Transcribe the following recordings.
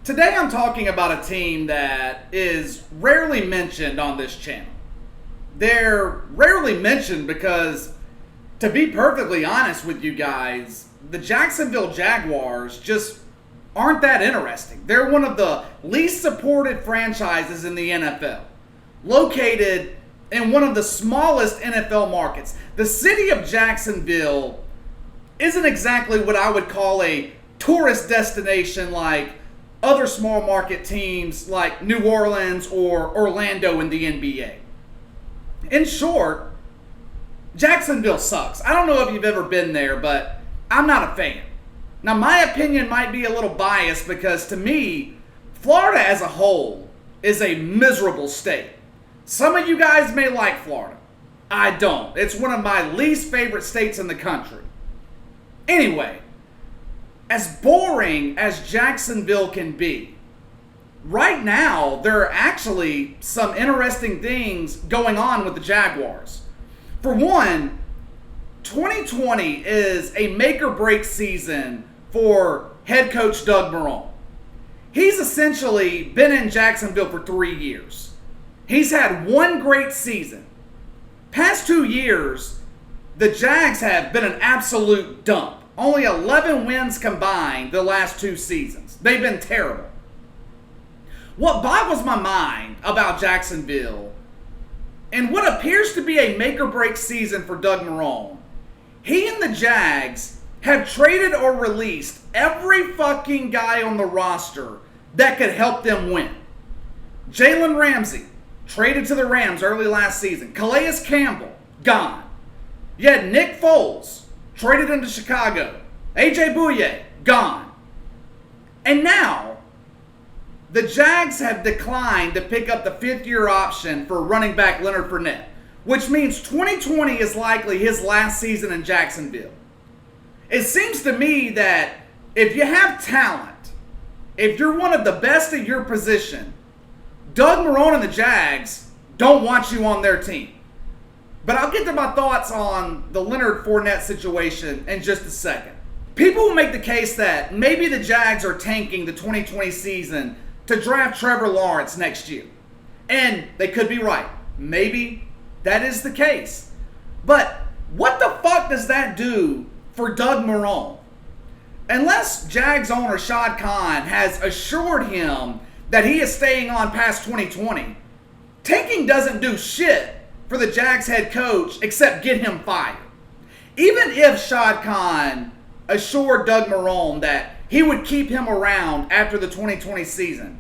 Today I'm talking about a team that is rarely mentioned on this channel. They're rarely mentioned because, to be perfectly honest with you guys, the Jacksonville Jaguars just aren't that interesting. They're one of the least supported franchises in the NFL, located in one of the smallest NFL markets. The city of Jacksonville isn't exactly what I would call a tourist destination like other small market teams like New Orleans or Orlando in the NBA. In short, Jacksonville sucks. I don't know if you've ever been there, but I'm not a fan. Now, my opinion might be a little biased because to me, Florida as a whole is a miserable state. Some of you guys may like Florida. I don't. It's one of my least favorite states in the country. Anyway, as boring as Jacksonville can be, right now there are actually some interesting things going on with the Jaguars. For one, 2020 is a make or break season for head coach Doug Marrone. He's essentially been in Jacksonville for 3 years. He's had one great season. Past 2 years, the Jags have been an absolute dump. Only 11 wins combined the last 2 seasons. They've been terrible. What boggles my mind about Jacksonville, and what appears to be a make or break season for Doug Marrone, he and the Jags have traded or released every fucking guy on the roster that could help them win. Jalen Ramsey, traded to the Rams early last season. Calais Campbell, gone. You had Nick Foles, traded into Chicago. A.J. Bouye, gone. And now, the Jags have declined to pick up the 5th-year option for running back Leonard Fournette, which means 2020 is likely his last season in Jacksonville. It seems to me that if you have talent, if you're one of the best at your position, Doug Marrone and the Jags don't want you on their team. But I'll get to my thoughts on the Leonard Fournette situation in just a second. People will make the case that maybe the Jags are tanking the 2020 season to draft Trevor Lawrence next year. And they could be right. Maybe that is the case. But what the fuck does that do for Doug Marrone? Unless Jags owner Shad Khan has assured him that he is staying on past 2020, tanking doesn't do shit for the Jags head coach except get him fired. Even if Shad Khan assured Doug Marrone that he would keep him around after the 2020 season,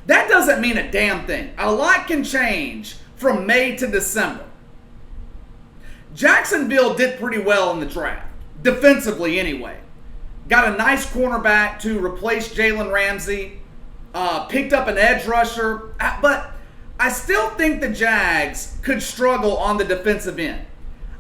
that doesn't mean a damn thing. A lot can change from May to December. Jacksonville did pretty well in the draft, defensively anyway. Got a nice cornerback to replace Jalen Ramsey, picked up an edge rusher, but I still think the Jags could struggle on the defensive end.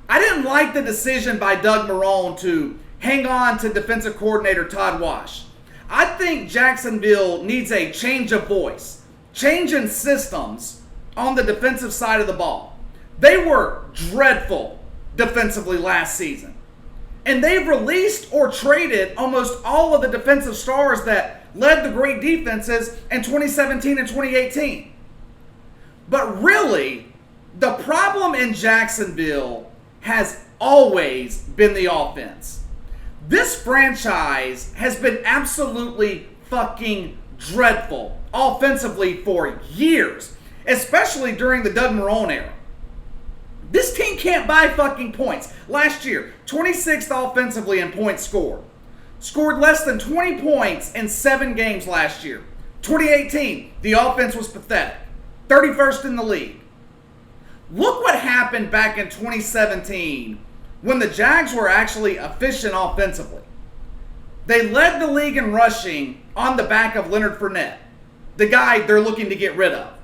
I didn't like the decision by Doug Marrone to hang on to defensive coordinator Todd Wash. I think Jacksonville needs a change of voice, change in systems on the defensive side of the ball. They were dreadful defensively last season. And they've released or traded almost all of the defensive stars that led the great defenses in 2017 and 2018. But really, the problem in Jacksonville has always been the offense. This franchise has been absolutely fucking dreadful offensively for years, especially during the Doug Marrone era. This team can't buy fucking points. Last year, 26th offensively in points scored. Scored less than 20 points in 7 games last year. 2018, the offense was pathetic. 31st in the league. Look what happened back in 2017 when the Jags were actually efficient offensively. They led the league in rushing on the back of Leonard Fournette, the guy they're looking to get rid of.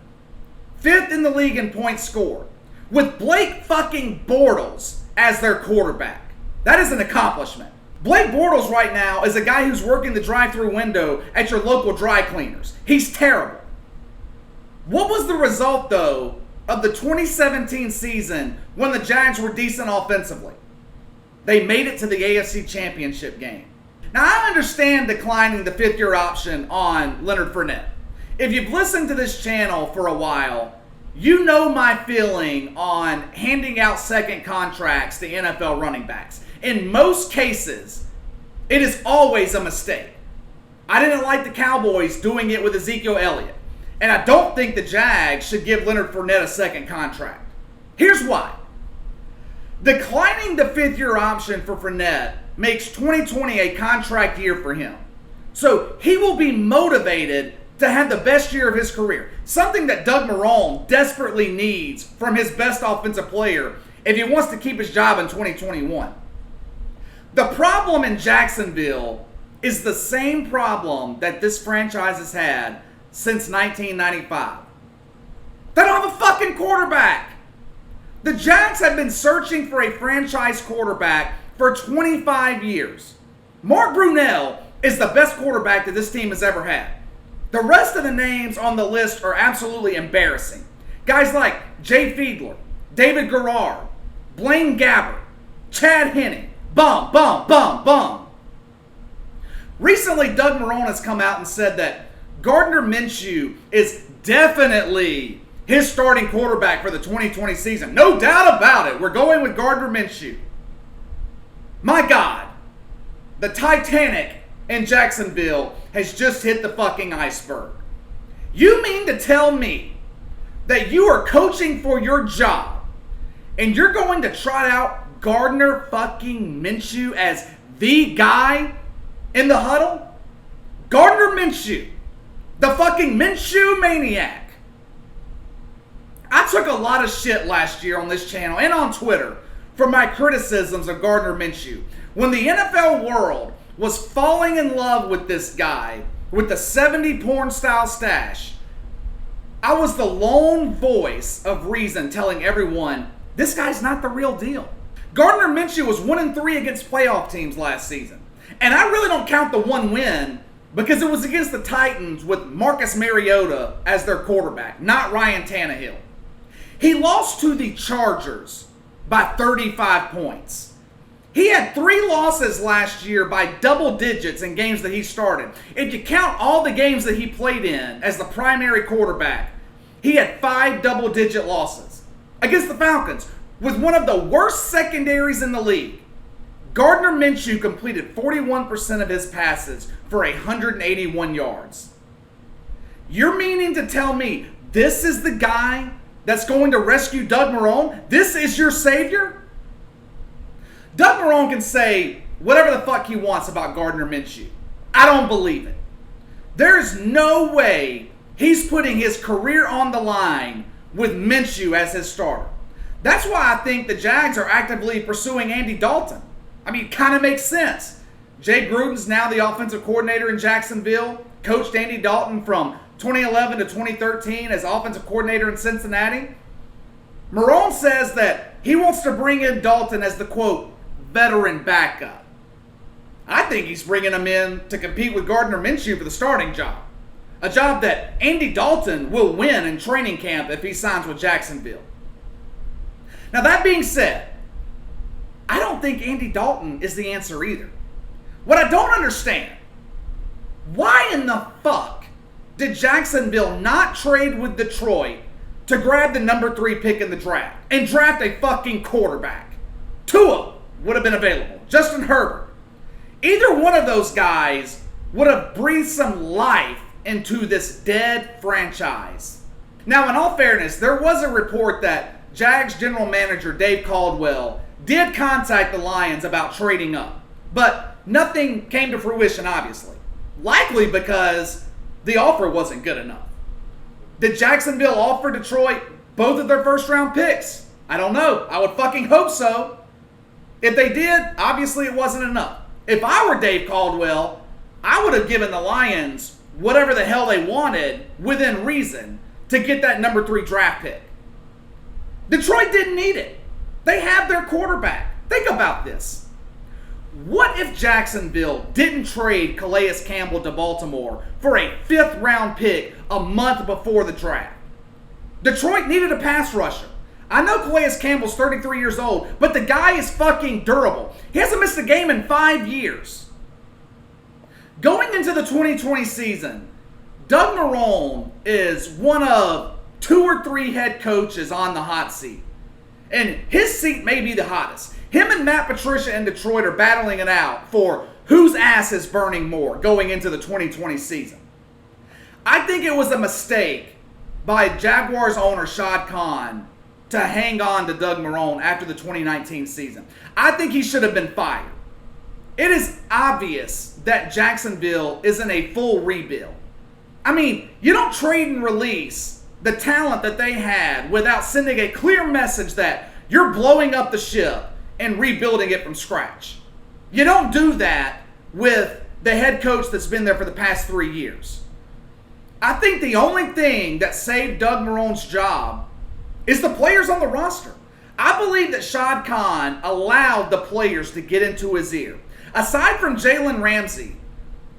5th in the league in points scored, with Blake fucking Bortles as their quarterback. That is an accomplishment. Blake Bortles right now is a guy who's working the drive-thru window at your local dry cleaners. He's terrible. What was the result, though, of the 2017 season when the Jags were decent offensively? They made it to the AFC Championship game. Now, I understand declining the fifth-year option on Leonard Fournette. If you've listened to this channel for a while, you know my feeling on handing out second contracts to NFL running backs. In most cases, it is always a mistake. I didn't like the Cowboys doing it with Ezekiel Elliott. And I don't think the Jags should give Leonard Fournette a second contract. Here's why. Declining the fifth-year option for Fournette makes 2020 a contract year for him. So he will be motivated to have the best year of his career. Something that Doug Marrone desperately needs from his best offensive player if he wants to keep his job in 2021. The problem in Jacksonville is the same problem that this franchise has had since 1995. They don't have a fucking quarterback. The Jags have been searching for a franchise quarterback for 25 years. Mark Brunell is the best quarterback that this team has ever had. The rest of the names on the list are absolutely embarrassing. Guys like Jay Fiedler, David Garrard, Blaine Gabbert, Chad Henne, bum, bum, bum, bum. Recently, Doug Marrone has come out and said that Gardner Minshew is definitely his starting quarterback for the 2020 season. No doubt about it. We're going with Gardner Minshew. My God, the Titanic in Jacksonville has just hit the fucking iceberg. You mean to tell me that you are coaching for your job and you're going to trot out Gardner fucking Minshew as the guy in the huddle? Gardner Minshew, the fucking Minshew maniac. I took a lot of shit last year on this channel and on Twitter for my criticisms of Gardner Minshew. When the NFL world was falling in love with this guy with the 70 porn style stash, I was the lone voice of reason telling everyone this guy's not the real deal. Gardner Minshew was 1-3 against playoff teams last season. And I really don't count the one win because it was against the Titans with Marcus Mariota as their quarterback, not Ryan Tannehill. He lost to the Chargers by 35 points. He had 3 losses last year by double digits in games that he started. If you count all the games that he played in as the primary quarterback, he had 5 double-digit losses. Against the Falcons, with one of the worst secondaries in the league, Gardner Minshew completed 41% of his passes for 181 yards. You're meaning to tell me this is the guy that's going to rescue Doug Marrone? This is your savior? Doug Marrone can say whatever the fuck he wants about Gardner Minshew. I don't believe it. There's no way he's putting his career on the line with Minshew as his starter. That's why I think the Jags are actively pursuing Andy Dalton. I mean, it kind of makes sense. Jay Gruden's now the offensive coordinator in Jacksonville, coached Andy Dalton from 2011 to 2013 as offensive coordinator in Cincinnati. Marrone says that he wants to bring in Dalton as the, quote, veteran backup. I think he's bringing him in to compete with Gardner Minshew for the starting job. A job that Andy Dalton will win in training camp if he signs with Jacksonville. Now, that being said, I don't think Andy Dalton is the answer either. What I don't understand, why in the fuck did Jacksonville not trade with Detroit to grab the number 3 pick in the draft and draft a fucking quarterback? Tua would have been available. Justin Herbert. Either one of those guys would have breathed some life into this dead franchise. Now, in all fairness, there was a report that Jags general manager Dave Caldwell did contact the Lions about trading up, but nothing came to fruition, obviously. Likely because the offer wasn't good enough. Did Jacksonville offer Detroit both of their first-round picks? I don't know. I would fucking hope so. If they did, obviously it wasn't enough. If I were Dave Caldwell, I would have given the Lions whatever the hell they wanted within reason to get that number 3 draft pick. Detroit didn't need it. They have their quarterback. Think about this. What if Jacksonville didn't trade Calais Campbell to Baltimore for a 5th round pick a month before the draft? Detroit needed a pass rusher. I know Calais Campbell's 33 years old, but the guy is fucking durable. He hasn't missed a game in 5 years. Going into the 2020 season, Doug Marrone is one of 2 or 3 head coaches on the hot seat. And his seat may be the hottest. Him and Matt Patricia in Detroit are battling it out for whose ass is burning more going into the 2020 season. I think it was a mistake by Jaguars owner Shad Khan to hang on to Doug Marrone after the 2019 season. I think he should have been fired. It is obvious that Jacksonville is in a full rebuild. I mean, you don't trade and release the talent that they had without sending a clear message that you're blowing up the ship and rebuilding it from scratch. You don't do that with the head coach that's been there for the past 3 years. I think the only thing that saved Doug Marrone's job is the players on the roster. I believe that Shad Khan allowed the players to get into his ear. Aside from Jalen Ramsey,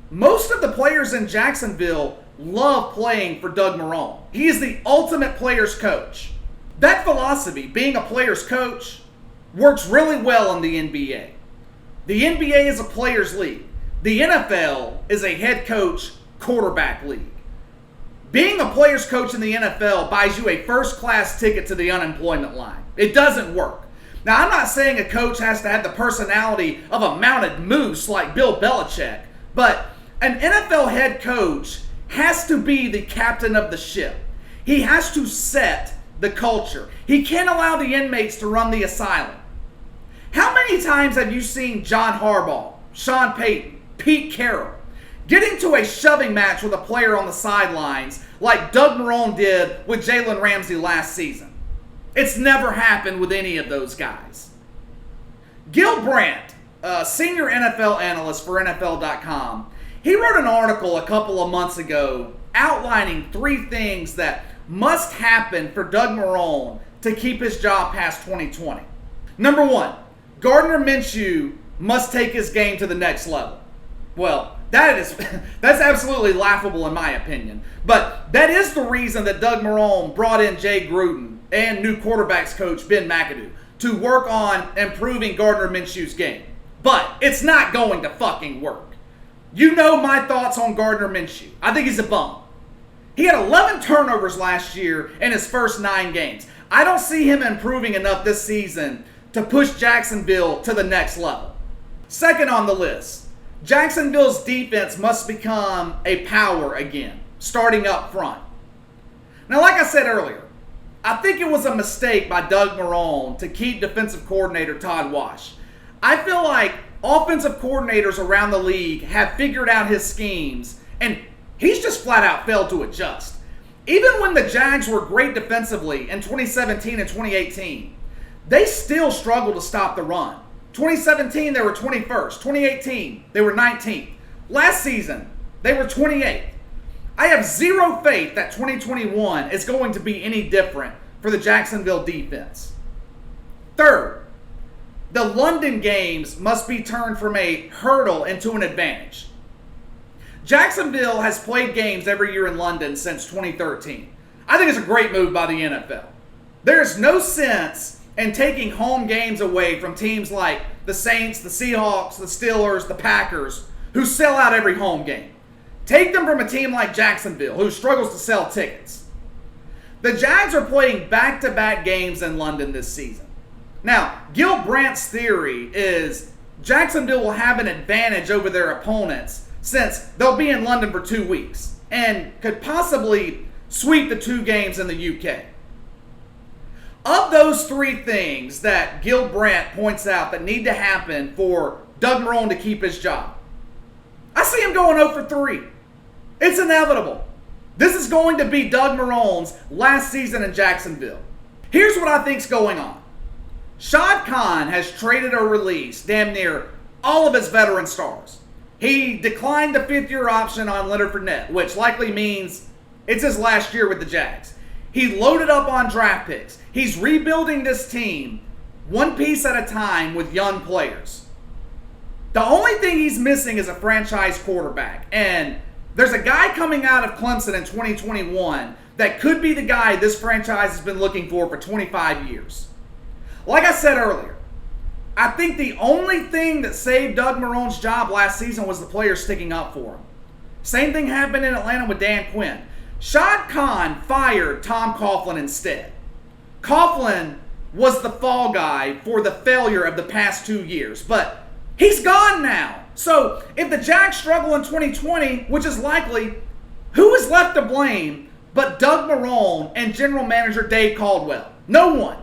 most of the players in Jacksonville love playing for Doug Marrone. He is the ultimate player's coach. That philosophy, being a player's coach, works really well in the NBA. The NBA is a player's league. The NFL is a head coach quarterback league. Being a player's coach in the NFL buys you a first-class ticket to the unemployment line. It doesn't work. Now, I'm not saying a coach has to have the personality of a mounted moose like Bill Belichick, but an NFL head coach has to be the captain of the ship. He has to set the culture. He can't allow the inmates to run the asylum. How many times have you seen John Harbaugh, Sean Payton, Pete Carroll get into a shoving match with a player on the sidelines like Doug Marrone did with Jalen Ramsey last season? It's never happened with any of those guys. Gil Brandt, a senior NFL analyst for NFL.com, he wrote an article a couple of months ago outlining 3 things that must happen for Doug Marrone to keep his job past 2020. Number 1, Gardner Minshew must take his game to the next level. Well, that's absolutely laughable in my opinion. But that is the reason that Doug Marrone brought in Jay Gruden and new quarterbacks coach Ben McAdoo to work on improving Gardner Minshew's game. But it's not going to fucking work. You know my thoughts on Gardner Minshew. I think he's a bum. He had 11 turnovers last year in his first 9 games. I don't see him improving enough this season to push Jacksonville to the next level. Second on the list, Jacksonville's defense must become a power again, starting up front. Now, like I said earlier, I think it was a mistake by Doug Marrone to keep defensive coordinator Todd Wash. I feel like offensive coordinators around the league have figured out his schemes, and he's just flat out failed to adjust. Even when the Jags were great defensively in 2017 and 2018, they still struggled to stop the run. 2017, they were 21st. 2018, they were 19th. Last season, they were 28th. I have zero faith that 2021 is going to be any different for the Jacksonville defense. Third, the London games must be turned from a hurdle into an advantage. Jacksonville has played games every year in London since 2013. I think it's a great move by the NFL. There is no sense in taking home games away from teams like the Saints, the Seahawks, the Steelers, the Packers, who sell out every home game. Take them from a team like Jacksonville, who struggles to sell tickets. The Jags are playing back-to-back games in London this season. Now, Gil Brandt's theory is Jacksonville will have an advantage over their opponents since they'll be in London for 2 weeks and could possibly sweep the 2 games in the UK. Of those 3 things that Gil Brandt points out that need to happen for Doug Marrone to keep his job, I see him going 0 for 3. It's inevitable. This is going to be Doug Marrone's last season in Jacksonville. Here's what I think's going on. Shad Khan has traded or released damn near all of his veteran stars. He declined the 5th-year option on Leonard Fournette, which likely means it's his last year with the Jags. He loaded up on draft picks. He's rebuilding this team one piece at a time with young players. The only thing he's missing is a franchise quarterback. And there's a guy coming out of Clemson in 2021 that could be the guy this franchise has been looking for 25 years. Like I said earlier, I think the only thing that saved Doug Marrone's job last season was the players sticking up for him. Same thing happened in Atlanta with Dan Quinn. Shad Khan fired Tom Coughlin instead. Coughlin was the fall guy for the failure of the past 2 years, but he's gone now. So if the Jags struggle in 2020, which is likely, who is left to blame but Doug Marrone and general manager Dave Caldwell? No one.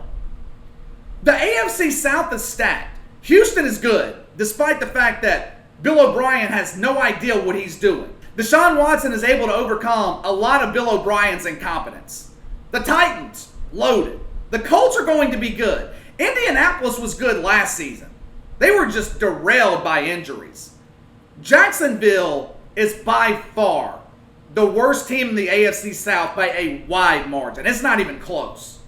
The AFC South is stacked. Houston is good, despite the fact that Bill O'Brien has no idea what he's doing. Deshaun Watson is able to overcome a lot of Bill O'Brien's incompetence. The Titans, loaded. The Colts are going to be good. Indianapolis was good last season. They were just derailed by injuries. Jacksonville is by far the worst team in the AFC South by a wide margin. It's not even close.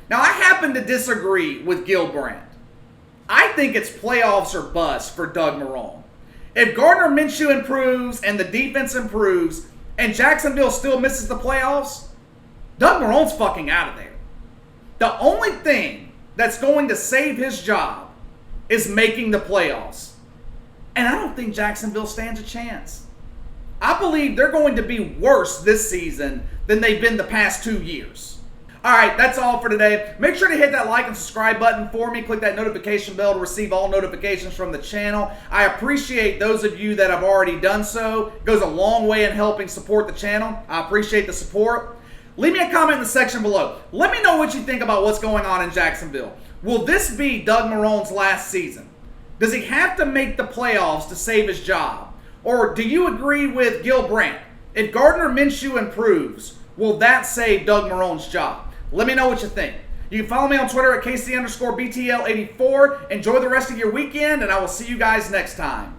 Now, I happen to disagree with Gilbrand. I think it's playoffs or bust for Doug Marrone. If Gardner Minshew improves and the defense improves and Jacksonville still misses the playoffs, Doug Marrone's fucking out of there. The only thing that's going to save his job is making the playoffs. And I don't think Jacksonville stands a chance. I believe they're going to be worse this season than they've been the past 2 years. All right, that's all for today. Make sure to hit that like and subscribe button for me. Click that notification bell to receive all notifications from the channel. I appreciate those of you that have already done so. It goes a long way in helping support the channel. I appreciate the support. Leave me a comment in the section below. Let me know what you think about what's going on in Jacksonville. Will this be Doug Marrone's last season? Does he have to make the playoffs to save his job? Or do you agree with Gil Brandt? If Gardner Minshew improves, will that save Doug Marrone's job? Let me know what you think. You can follow me on Twitter at KC_BTL84. Enjoy the rest of your weekend, and I will see you guys next time.